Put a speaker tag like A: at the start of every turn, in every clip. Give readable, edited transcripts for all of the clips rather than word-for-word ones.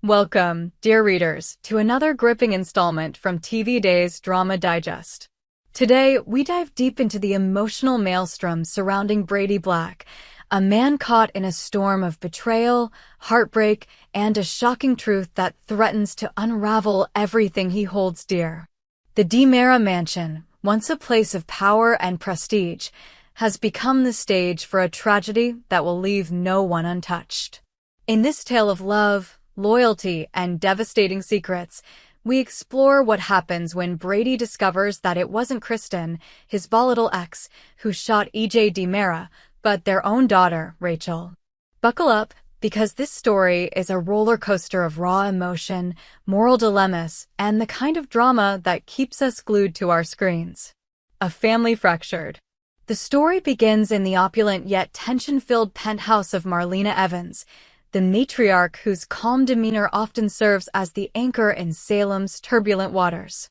A: Welcome, dear readers, to another gripping installment from TV Day's Drama Digest. Today, we dive deep into the emotional maelstrom surrounding Brady Black, a man caught in a storm of betrayal, heartbreak, and a shocking truth that threatens to unravel everything he holds dear. The DiMera mansion, once a place of power and prestige, has become the stage for a tragedy that will leave no one untouched. In this tale of love, loyalty, and devastating secrets, we explore what happens when Brady discovers that it wasn't Kristen, his volatile ex, who shot E.J. DiMera, but their own daughter, Rachel. Buckle up, because this story is a roller coaster of raw emotion, moral dilemmas, and the kind of drama that keeps us glued to our screens. A family fractured. The story begins in the opulent yet tension-filled penthouse of Marlena Evans, the matriarch whose calm demeanor often serves as the anchor in Salem's turbulent waters.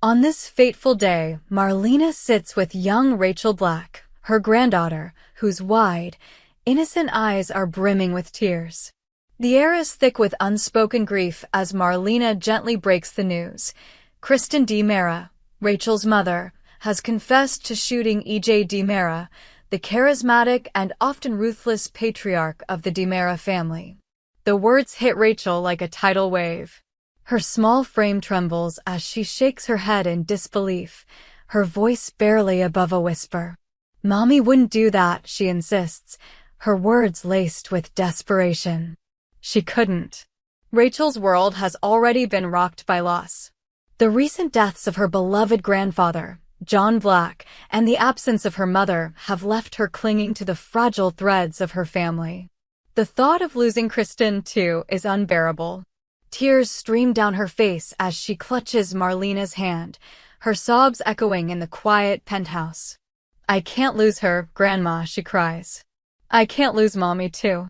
A: On this fateful day, Marlena sits with young Rachel Black, her granddaughter, whose wide, innocent eyes are brimming with tears. The air is thick with unspoken grief as Marlena gently breaks the news. Kristen DiMera, Rachel's mother, has confessed to shooting E.J. DiMera, the charismatic and often ruthless patriarch of the DiMera family. The words hit Rachel like a tidal wave. Her small frame trembles as she shakes her head in disbelief, her voice barely above a whisper. "Mommy wouldn't do that," she insists, her words laced with desperation. She couldn't. Rachel's world has already been rocked by loss. The recent deaths of her beloved grandfather, John Black, and the absence of her mother have left her clinging to the fragile threads of her family. The thought of losing Kristen, too, is unbearable. Tears stream down her face as she clutches Marlena's hand, her sobs echoing in the quiet penthouse. "I can't lose her, Grandma," she cries. "I can't lose Mommy, too."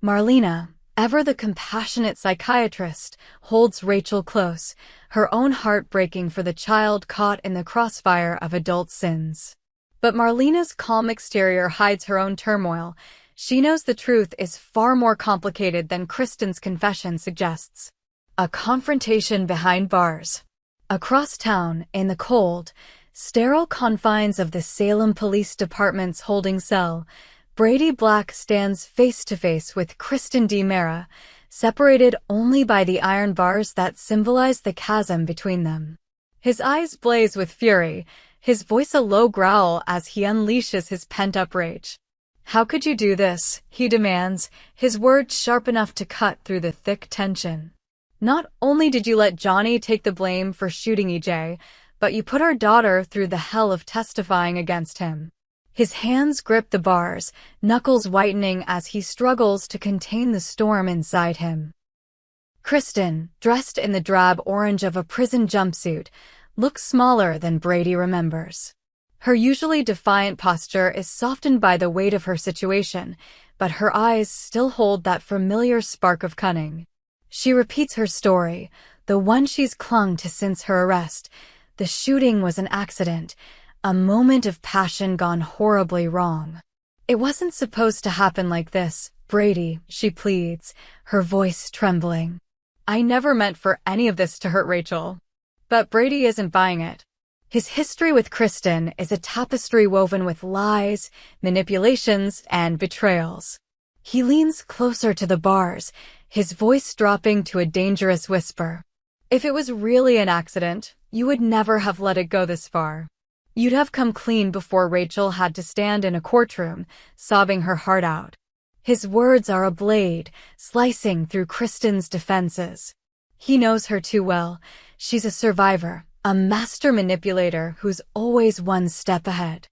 A: Marlena, ever the compassionate psychiatrist, holds Rachel close, her own heart breaking for the child caught in the crossfire of adult sins. But Marlena's calm exterior hides her own turmoil. She knows the truth is far more complicated than Kristen's confession suggests. A confrontation behind bars. Across town, in the cold, sterile confines of the Salem Police Department's holding cell, Brady Black stands face-to-face with Kristen DiMera, separated only by the iron bars that symbolize the chasm between them. His eyes blaze with fury, his voice a low growl as he unleashes his pent-up rage. "How could you do this?" he demands, his words sharp enough to cut through the thick tension. "Not only did you let Johnny take the blame for shooting EJ, but you put our daughter through the hell of testifying against him." His hands grip the bars, knuckles whitening as he struggles to contain the storm inside him. Kristen, dressed in the drab orange of a prison jumpsuit, looks smaller than Brady remembers. Her usually defiant posture is softened by the weight of her situation, but her eyes still hold that familiar spark of cunning. She repeats her story, the one she's clung to since her arrest. The shooting was an accident, a moment of passion gone horribly wrong. "It wasn't supposed to happen like this, Brady," she pleads, her voice trembling. "I never meant for any of this to hurt Rachel." But Brady isn't buying it. His history with Kristen is a tapestry woven with lies, manipulations, and betrayals. He leans closer to the bars, his voice dropping to a dangerous whisper. "If it was really an accident, you would never have let it go this far. You'd have come clean before Rachel had to stand in a courtroom, sobbing her heart out." His words are a blade, slicing through Kristen's defenses. He knows her too well. She's a survivor, a master manipulator who's always one step ahead.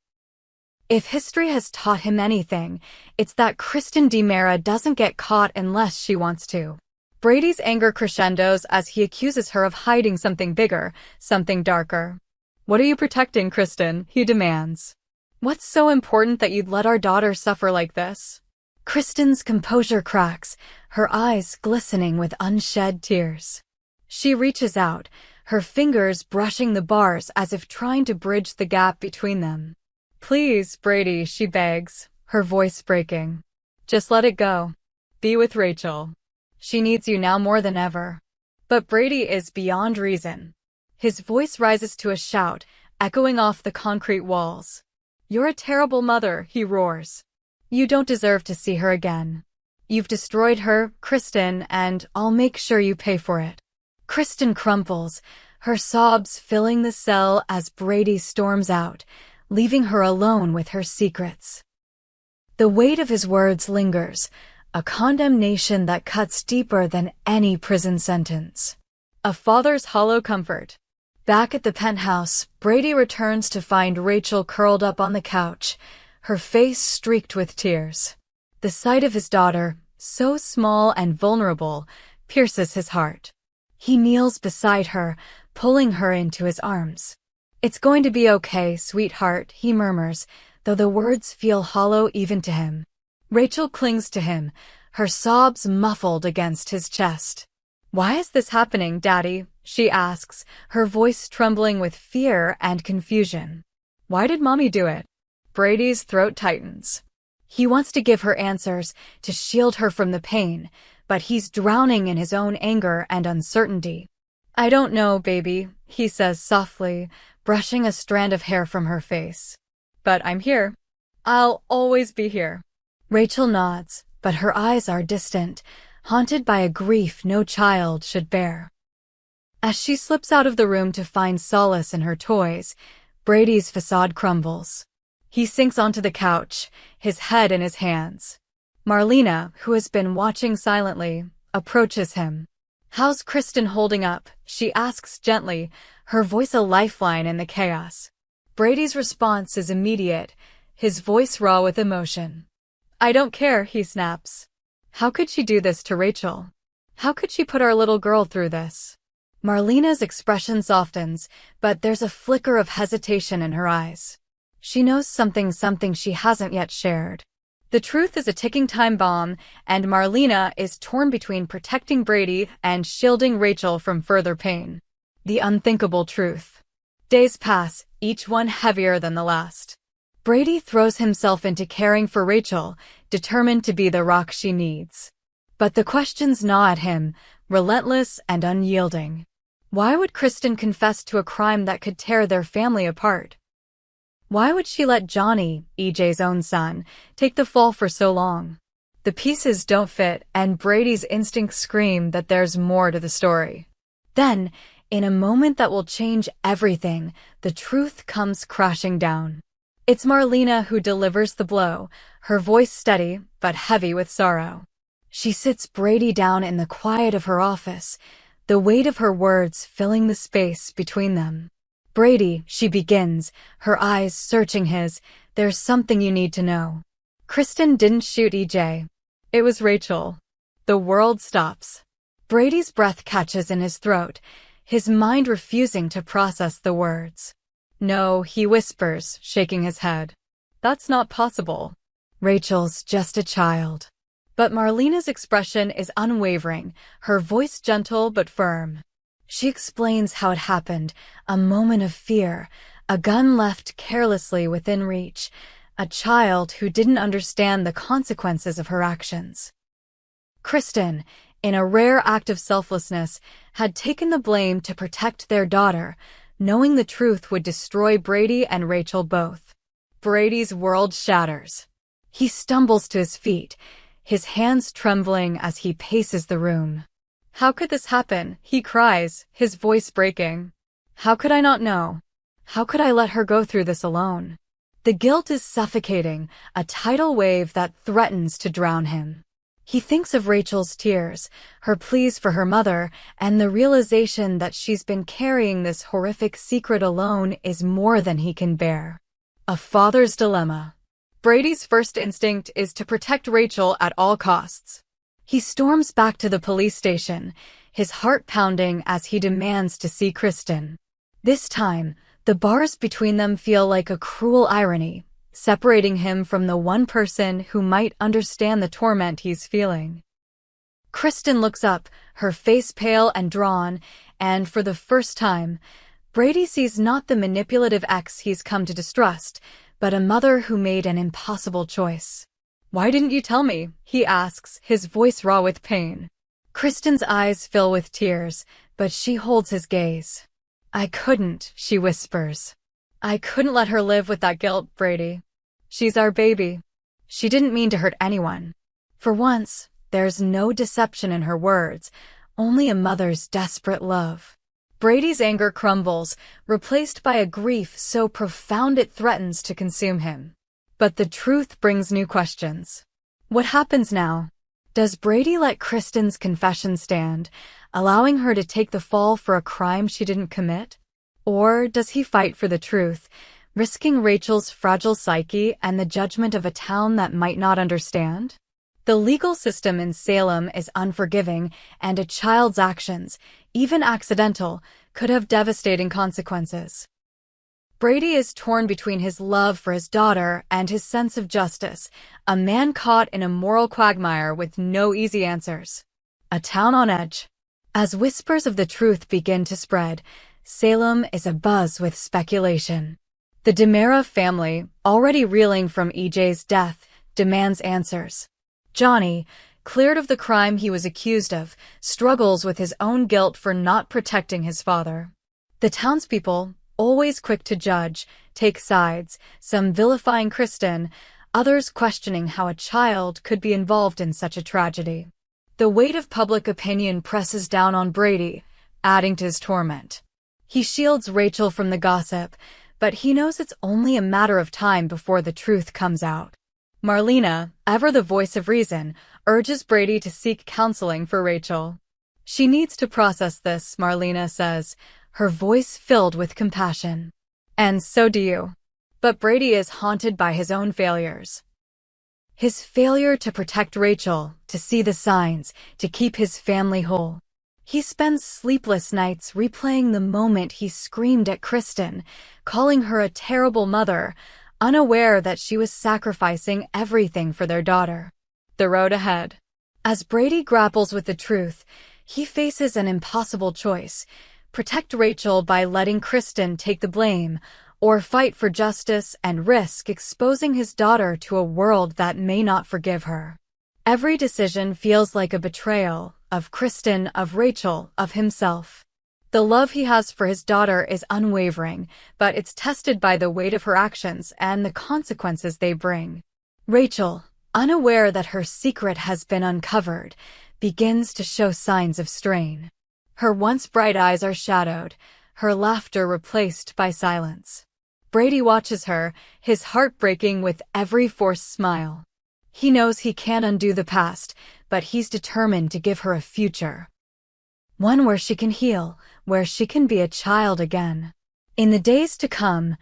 A: If history has taught him anything, it's that Kristen DiMera doesn't get caught unless she wants to. Brady's anger crescendos as he accuses her of hiding something bigger, something darker. "What are you protecting, Kristen?" he demands. "What's so important that you'd let our daughter suffer like this?" Kristen's composure cracks, her eyes glistening with unshed tears. She reaches out, her fingers brushing the bars as if trying to bridge the gap between them. "Please, Brady," she begs, her voice breaking. "Just let it go. Be with Rachel." She needs you now more than ever. But Brady is beyond reason. His voice rises to a shout, echoing off the concrete walls. You're a terrible mother, he roars. You don't deserve to see her again. You've destroyed her, Kristen, and I'll make sure you pay for it. Kristen crumples, her sobs filling the cell as Brady storms out, leaving her alone with her secrets. The weight of his words lingers, a condemnation that cuts deeper than any prison sentence. A father's hollow comfort. Back at the penthouse, Brady returns to find Rachel curled up on the couch, her face streaked with tears. The sight of his daughter, so small and vulnerable, pierces his heart. He kneels beside her, pulling her into his arms. It's going to be okay, sweetheart, he murmurs, though the words feel hollow even to him. Rachel clings to him, her sobs muffled against his chest. Why is this happening, Daddy? She asks, her voice trembling with fear and confusion. Why did Mommy do it? Brady's throat tightens. He wants to give her answers, to shield her from the pain, but he's drowning in his own anger and uncertainty. I don't know, baby, he says softly, brushing a strand of hair from her face. But I'm here. I'll always be here. Rachel nods, but her eyes are distant, haunted by a grief no child should bear. As she slips out of the room to find solace in her toys, Brady's facade crumbles. He sinks onto the couch, his head in his hands. Marlena, who has been watching silently, approaches him. How's Kristen holding up? She asks gently, her voice a lifeline in the chaos. Brady's response is immediate, his voice raw with emotion. I don't care, he snaps. How could she do this to Rachel? How could she put our little girl through this? Marlena's expression softens, but there's a flicker of hesitation in her eyes. She knows something she hasn't yet shared. The truth is a ticking time bomb, and Marlena is torn between protecting Brady and shielding Rachel from further pain. The unthinkable truth. Days pass, each one heavier than the last. Brady throws himself into caring for Rachel, determined to be the rock she needs. But the questions gnaw at him, relentless and unyielding. Why would Kristen confess to a crime that could tear their family apart? Why would she let Johnny, EJ's own son, take the fall for so long? The pieces don't fit, and Brady's instincts scream that there's more to the story. Then, in a moment that will change everything, the truth comes crashing down. It's Marlena who delivers the blow, her voice steady but heavy with sorrow. She sits Brady down in the quiet of her office, the weight of her words filling the space between them. Brady, she begins, her eyes searching his, there's something you need to know. Kristen didn't shoot EJ. It was Rachel. The world stops. Brady's breath catches in his throat, his mind refusing to process the words. No, he whispers, shaking his head. That's not possible. Rachel's just a child. But Marlena's expression is unwavering, her voice gentle but firm. She explains how it happened, a moment of fear, a gun left carelessly within reach, a child who didn't understand the consequences of her actions. Kristen, in a rare act of selflessness, had taken the blame to protect their daughter, knowing the truth would destroy Brady and Rachel both. Brady's world shatters. He stumbles to his feet, his hands trembling as he paces the room. How could this happen? He cries, his voice breaking. How could I not know? How could I let her go through this alone? The guilt is suffocating, a tidal wave that threatens to drown him. He thinks of Rachel's tears, her pleas for her mother, and the realization that she's been carrying this horrific secret alone is more than he can bear. A father's dilemma. Brady's first instinct is to protect Rachel at all costs. He storms back to the police station, his heart pounding as he demands to see Kristen. This time, the bars between them feel like a cruel irony, separating him from the one person who might understand the torment he's feeling. Kristen looks up, her face pale and drawn, and for the first time, Brady sees not the manipulative ex he's come to distrust, but a mother who made an impossible choice. Why didn't you tell me? He asks, his voice raw with pain. Kristen's eyes fill with tears, but she holds his gaze. "I couldn't," she whispers. "I couldn't let her live with that guilt, Brady. She's our baby. She didn't mean to hurt anyone." For once, there's no deception in her words, only a mother's desperate love. Brady's anger crumbles, replaced by a grief so profound it threatens to consume him. But the truth brings new questions. What happens now? Does Brady let Kristen's confession stand, allowing her to take the fall for a crime she didn't commit? Or does he fight for the truth, risking Rachel's fragile psyche and the judgment of a town that might not understand? The legal system in Salem is unforgiving, and a child's actions, even accidental, could have devastating consequences. Brady is torn between his love for his daughter and his sense of justice, a man caught in a moral quagmire with no easy answers. A town on edge. As whispers of the truth begin to spread, Salem is abuzz with speculation. The DeMera family, already reeling from EJ's death, demands answers. Johnny, cleared of the crime he was accused of, struggles with his own guilt for not protecting his father. The townspeople, always quick to judge, take sides, some vilifying Kristen, others questioning how a child could be involved in such a tragedy. The weight of public opinion presses down on Brady, adding to his torment. He shields Rachel from the gossip, but he knows it's only a matter of time before the truth comes out. Marlena, ever the voice of reason, urges Brady to seek counseling for Rachel. "She needs to process this," Marlena says, her voice filled with compassion. "And so do you." But Brady is haunted by his own failures. His failure to protect Rachel, to see the signs, to keep his family whole. He spends sleepless nights replaying the moment he screamed at Kristen, calling her a terrible mother, unaware that she was sacrificing everything for their daughter. The road ahead. As Brady grapples with the truth, he faces an impossible choice: protect Rachel by letting Kristen take the blame, or fight for justice and risk exposing his daughter to a world that may not forgive her. Every decision feels like a betrayal, of Kristen, of Rachel, of himself. The love he has for his daughter is unwavering, but it's tested by the weight of her actions and the consequences they bring. Rachel, unaware that her secret has been uncovered, begins to show signs of strain. Her once bright eyes are shadowed, her laughter replaced by silence. Brady watches her, his heart breaking with every forced smile. He knows he can't undo the past, but he's determined to give her a future. One where she can heal, where she can be a child again. In the days to come,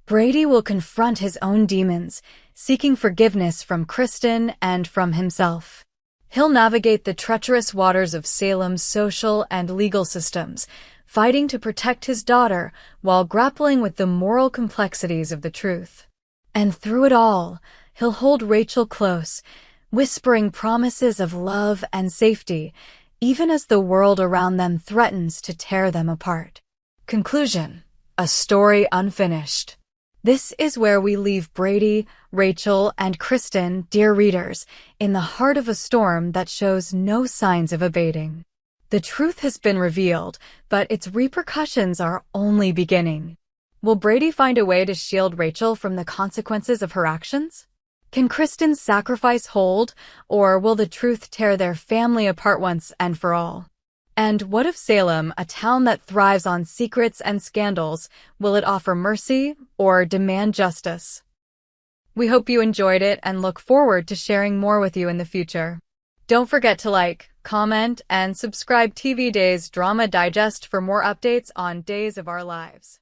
A: Brady will confront his own demons, seeking forgiveness from Kristen and from himself. He'll navigate the treacherous waters of Salem's social and legal systems, fighting to protect his daughter while grappling with the moral complexities of the truth. And through it all, he'll hold Rachel close, whispering promises of love and safety, even as the world around them threatens to tear them apart. Conclusion: a story unfinished. This is where we leave Brady, Rachel, and Kristen, dear readers, in the heart of a storm that shows no signs of abating. The truth has been revealed, but its repercussions are only beginning. Will Brady find a way to shield Rachel from the consequences of her actions? Can Kristen's sacrifice hold, or will the truth tear their family apart once and for all? And what of Salem, a town that thrives on secrets and scandals? Will it offer mercy or demand justice? We hope you enjoyed it and look forward to sharing more with you in the future. Don't forget to like, comment, and subscribe TV Days Drama Digest for more updates on Days of Our Lives.